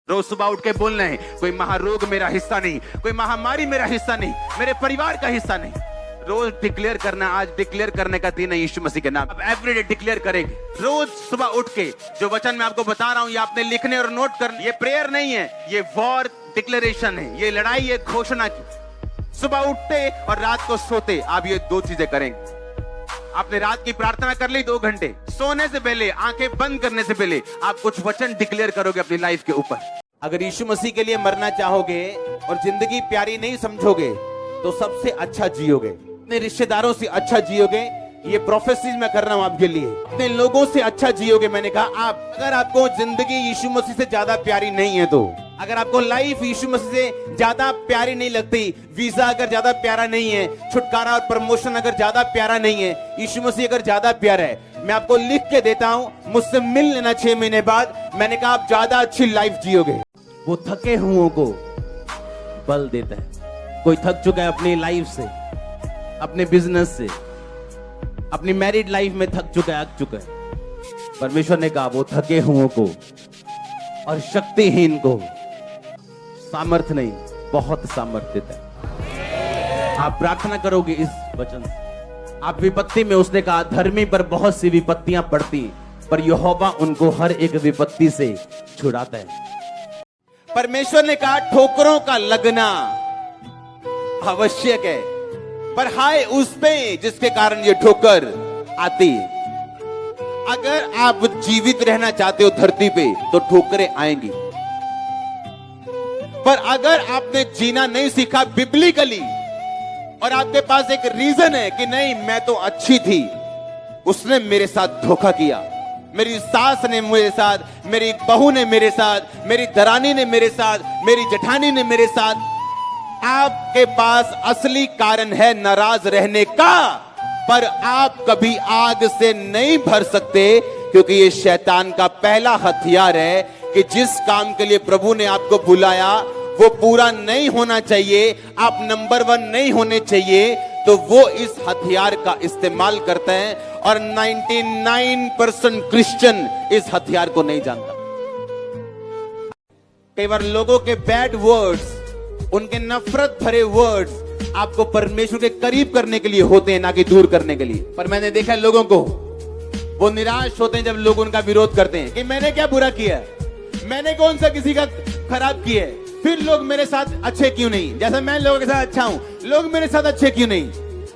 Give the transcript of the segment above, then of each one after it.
रोज सुबह उठ के बोलना है, कोई महारोग मेरा हिस्सा नहीं, कोई महामारी मेरा हिस्सा नहीं, मेरे परिवार का हिस्सा नहीं। रोज डिक्लेयर करना। आज डिक्लेयर करने का दिन है यीशु मसीह के नाम। अब एवरीडे डिक्लेयर करेंगे। रोज सुबह उठ के जो वचन मैं आपको बता रहा हूं, ये आपने लिखने और नोट करना। ये प्रेयर नहीं है, ये वॉर डिक्लेरेशन है, ये लड़ाई है घोषणा की। सुबह उठते और रात को सोते आप ये दो चीजें करेंगे। आपने रात की प्रार्थना कर ली 2 घंटे, सोने से पहले, आंखें बंद करने से पहले आप कुछ वचन डिक्लेयर करोगे अपनी लाइफ के ऊपर। अगर यीशु मसीह के लिए मरना चाहोगे और जिंदगी प्यारी नहीं समझोगे तो सबसे अच्छा जियोगे, अपने रिश्तेदारों से अच्छा जियोगे। ये प्रोफेसीज मैं कर रहा हूं आपके लिए। अपने लोगों से अच्छा जियोगे। मैंने कहा अगर आपको जिंदगी यीशु मसीह से ज्यादा प्यारी नहीं है, तो अगर आपको लाइफ यीशु मसीह से ज्यादा प्यारी नहीं लगती, वीजा अगर ज्यादा प्यारा नहीं है, छुटकारा और प्रमोशन अगर ज्यादा प्यारा नहीं है, यीशु मसीह अगर ज्यादा प्यारा है, मैं आपको लिख के देता हूं, मुझसे मिल लेना 6 महीने बाद। मैंने कहा आप ज्यादा अच्छी लाइफ जियोगे। वो थके हुओं को बल देता है। कोई थक चुका है अपनी लाइफ से, अपने बिजनेस से, अपनी मैरिड लाइफ में थक चुका है, परमेश्वर ने कहा वो थके हुओं को और शक्तिहीन को सामर्थ नहीं, बहुत सामर्थ देता है। आप प्रार्थना करोगे इस वचन से। आप विपत्ति में, उसने कहा धर्मी पर बहुत सी विपत्तियां पड़ती, पर यहोवा उनको हर एक विपत्ति से छुड़ाता है। परमेश्वर ने कहा ठोकरों का लगना आवश्यक है, पर हाय उस पे जिसके कारण ये ठोकर आती है। अगर आप जीवित रहना चाहते हो धरती पे तो ठोकरें आएंगी, पर अगर आपने जीना नहीं सीखा बिब्लिकली और आपके पास एक रीजन है कि नहीं मैं तो अच्छी थी, उसने मेरे साथ धोखा किया, मेरी सास ने मेरे साथ, मेरी बहू ने मेरे साथ, मेरी दरानी ने मेरे साथ, मेरी जेठानी ने मेरे साथ, आपके पास असली कारण है नाराज रहने का, पर आप कभी आग से नहीं भर सकते, क्योंकि ये शैतान का पहला हथियार है कि जिस काम के लिए प्रभु ने आपको बुलाया वो पूरा नहीं होना चाहिए, आप नंबर 1 नहीं होने चाहिए, तो वो इस हथियार का इस्तेमाल करते हैं। और 99% क्रिश्चियन इस हथियार को नहीं जानता। कई बार लोगों के बैड वर्ड्स, उनके नफरत भरे वर्ड्स आपको परमेश्वर के करीब करने के लिए होते हैं, ना कि दूर करने के लिए। पर मैंने देखा है लोगों को, वो निराश होते हैं जब लोग उनका विरोध करते हैं कि मैंने क्या बुरा किया, मैंने कौन सा किसी का खराब किया है, फिर लोग मेरे साथ अच्छे क्यों नहीं, जैसा मैं लोगों के साथ अच्छा हूं, लोग मेरे साथ अच्छे क्यों नहीं।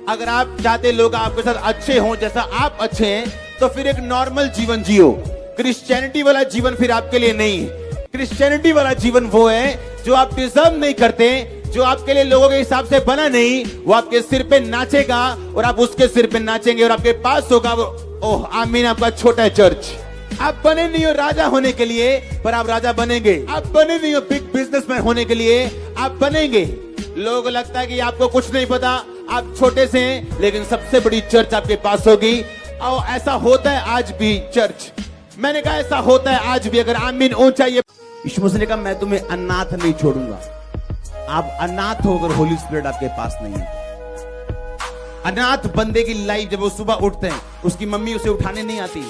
अगर आप चाहते लोग आपके साथ अच्छे हों जैसा आप अच्छे हैं, तो फिर एक नॉर्मल जीवन जियो। क्रिश्चियनिटी वाला जीवन फिर आपके लिए नहीं है। क्रिश्चियनिटी वाला जीवन वो है जो आप डिजर्व नहीं करते, जो आपके लिए लोगों के हिसाब से बना नहीं, वो आपके सिर पे नाचेगा और आप उसके सिर पे नाचेंगे, और आपके पास होगा वो, ओह आमीन, आपका छोटा चर्च। आप बने नहीं हो राजा होने के लिए, पर आप राजा बनेंगे। आप बने नहीं हो बिग बिजनेसमैन होने के लिए, आप बनेंगे। लोगों को लगता है कि आपको कुछ नहीं पता, आप छोटे से हैं, लेकिन सबसे बड़ी चर्च आपके पास होगी। और ऐसा होता है आज भी चर्च, मैंने कहा ऐसा होता है आज भी। अगर आमीन ऊंचा ये यीशु मसीह ने कहा मैं तुम्हें अनाथ नहीं छोड़ूंगा। आप अनाथ हो अगर होली स्पिरिट आपके पास नहीं है। अनाथ बंदे की लाइफ, जब वो सुबह उठते हैं उसकी मम्मी उसे उठाने नहीं आती,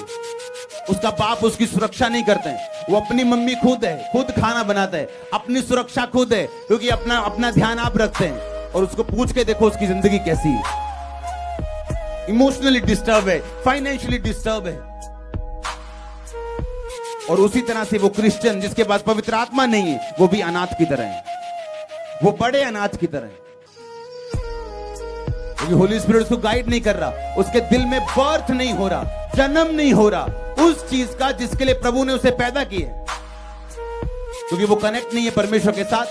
उसका बाप उसकी सुरक्षा नहीं करते हैं, वो अपनी मम्मी खुद है, खुद खाना बनाता है, अपनी सुरक्षा खुद है, क्योंकि अपना ध्यान आप रखते हैं। और उसको पूछ के देखो उसकी जिंदगी कैसी है। इमोशनली डिस्टर्ब है, फाइनेंशियली डिस्टर्ब है। और उसी तरह से वो क्रिश्चियन जिसके पास पवित्र आत्मा नहीं है, वो भी अनाथ की तरह है, वो बड़े अनाथ की तरह है, क्योंकि होली स्पिरिट उसको गाइड नहीं कर रहा, उसके दिल में बर्थ नहीं हो रहा, जन्म नहीं हो रहा उस चीज का जिसके लिए प्रभु ने उसे पैदा किया, क्योंकि वो कनेक्ट नहीं है परमेश्वर के साथ,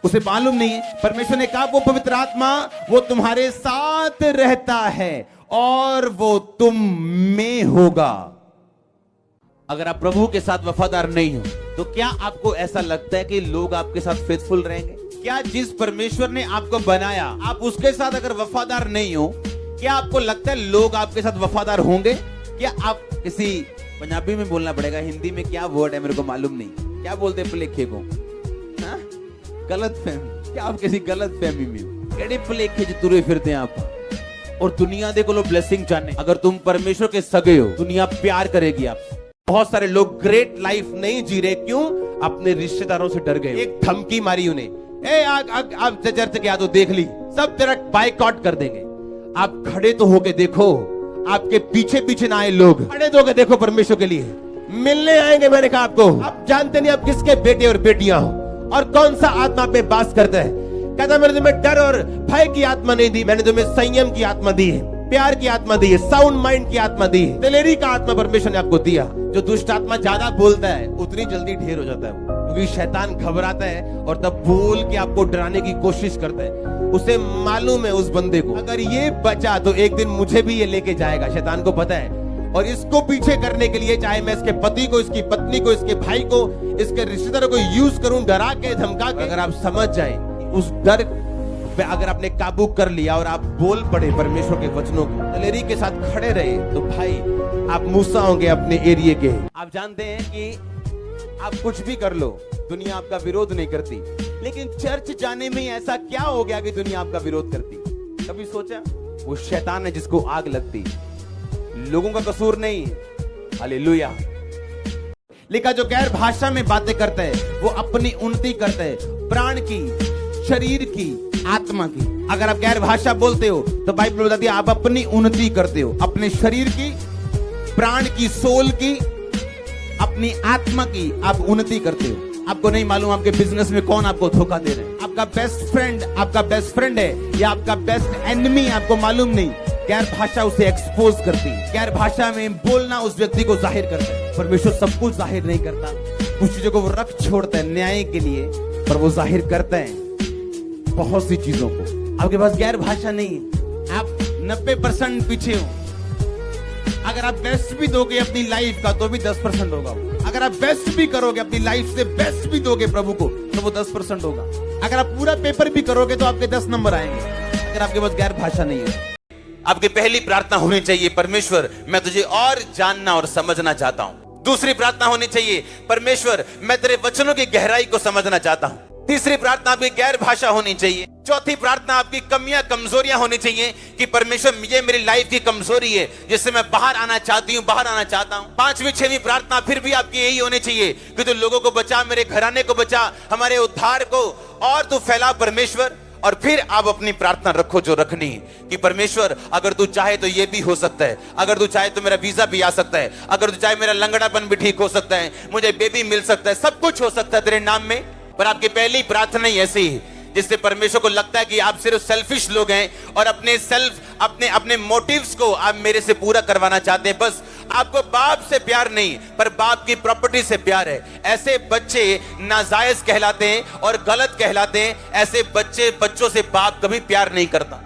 उसे मालूम नहीं है। परमेश्वर ने कहा वो पवित्र आत्मा वो तुम्हारे साथ रहता है और वो तुम में होगा। अगर आप प्रभु के साथ वफादार नहीं हो, तो क्या आपको ऐसा लगता है कि लोग आपके साथ फेथफुल रहेंगे? क्या जिस परमेश्वर ने आपको बनाया, आप उसके साथ अगर वफादार नहीं हो, क्या आपको लगता है लोग आपके साथ वफादार होंगे? क्या आप किसी, पंजाबी में बोलना पड़ेगा, हिंदी में क्या वर्ड है मेरे को मालूम नहीं, क्या बोलते भुलेखे को, गलत फहमी, क्या आप किसी गलत फहमी में हो? केड़े भुलेखे च तुरे फिरते हैं आप, और दुनिया दे कोलों ब्लेसिंग चाहने। अगर तुम परमेश्वर के सगे हो, दुनिया प्यार करेगी आपसे। बहुत सारे लोग ग्रेट लाइफ नहीं जी रहे, क्यों? अपने रिश्तेदारों से डर गए, एक धमकी मारी उन्हें, ए आप चर्च के आ तो देख ली, सब तेरा बाइकआउट कर देंगे। आप खड़े तो होके देखो, आपके पीछे पीछे ना आए लोग, खड़े तो होके देखो परमेश्वर के लिए मिलने आएंगे। मैंने कहा आपको, आप जानते नहीं आप किसके बेटे और बेटियां हो और कौन सा आत्मा पे बास करता है। कहता मैंने तुम्हें डर और भय की आत्मा नहीं दी, मैंने तुम्हें संयम की आत्मा दी है, प्यार की आत्मा दी है, साउंड माइंड की आत्मा दी है, दिलेरी का आत्मा परमेश्वर ने आपको दिया। जो दुष्ट आत्मा ज्यादा बोलता है उतनी जल्दी ढेर हो जाता है, क्योंकि शैतान घबराता है और तब बोल के आपको डराने की कोशिश करता है। उसे मालूम है उस बंदे को, अगर ये बचा तो एक दिन मुझे भी ये लेके जाएगा, शैतान को पता है। और इसको पीछे करने के लिए चाहे मैं इसके पति को, इसकी पत्नी को, इसके भाई को, इसके रिश्तेदारों को यूज करूं, डरा के धमका के, अगर आप समझ जाए उस डर पे अगर आपने काबू कर लिया और आप बोल पड़े परमेश्वर के वचनों को, दिलेरी के साथ खड़े रहे, तो भाई आप मूसा होंगे अपने एरिया के। आप जानते हैं कि आप कुछ भी कर लो, दुनिया आपका विरोध नहीं करती, लेकिन चर्च जाने में ऐसा क्या हो गया कि दुनिया आपका विरोध करती? कभी सोचा? वो शैतान है जिसको आग लगती, लोगों का कसूर नहीं। हालेलुया। लिखा जो गैर भाषा में बातें करता है वो अपनी उन्नति करता है, प्राण की, शरीर की, आत्मा की। अगर आप गैर भाषा बोलते हो तो बाइबल बताती है आप अपनी उन्नति करते हो, अपने शरीर की, प्राण की, सोल की, अपनी आत्मा की आप उन्नति करते हो। आपको नहीं मालूम आपके बिजनेस में कौन आपको धोखा दे रहे हैं, आपका बेस्ट फ्रेंड है या आपका बेस्ट एनिमी, आपको मालूम नहीं। गैर भाषा उसे एक्सपोज करती है, गैर भाषा में बोलना उस व्यक्ति को जाहिर करता है। परमेश्वर सब कुछ जाहिर नहीं करता, कुछ चीजों को वो रख छोड़ता है न्याय के लिए, पर वो जाहिर करता है बहुत सी चीजों को। आपके पास गैर भाषा नहीं है, आप 90% पीछे हो। अगर आप बेस्ट भी दोगे अपनी लाइफ का तो भी 10% होगा। अगर आप बेस्ट भी करोगे अपनी लाइफ से, बेस्ट भी दोगे प्रभु को तो वो 10% होगा। अगर आप पूरा पेपर भी करोगे तो आपके 10 नंबर आएंगे, अगर आपके पास गैर भाषा नहीं है। आपकी पहली प्रार्थना होनी चाहिए, परमेश्वर मैं तुझे और जानना और समझना चाहता हूं। दूसरी प्रार्थना होनी चाहिए, परमेश्वर मैं तेरे वचनों की गहराई को समझना चाहता हूं। तीसरी प्रार्थना आपकी गैर भाषा होनी चाहिए। चौथी प्रार्थना आपकी कमियां, कमजोरियां होनी चाहिए कि परमेश्वर ये मेरी लाइफ की कमजोरी है जिससे मैं बाहर आना चाहती हूँ, बाहर आना चाहता हूँ। पांचवी छठवीं प्रार्थना फिर भी आपकी यही होनी चाहिए कि तू लोगों को बचा, मेरे घराने को बचा, हमारे उद्धार को और तू फैला परमेश्वर। और फिर आप अपनी प्रार्थना रखो जो रखनी कि परमेश्वर अगर तू चाहे तो ये भी हो सकता है, अगर तू चाहे तो मेरा वीजा भी आ सकता है, अगर तू चाहे मेरा लंगड़ापन भी ठीक हो सकता है, मुझे बेबी मिल सकता है, सब कुछ हो सकता है तेरे नाम में। पर आपकी पहली प्रार्थना ही ऐसी है जिससे परमेश्वर को लगता है कि आप सिर्फ सेल्फिश लोग हैं और अपने मोटिव्स को आप मेरे से पूरा करवाना चाहते हैं। बस आपको बाप से प्यार नहीं पर बाप की प्रॉपर्टी से प्यार है। ऐसे बच्चे नाजायज कहलाते हैं और गलत कहलाते हैं। ऐसे बच्चों से बाप कभी प्यार नहीं करता।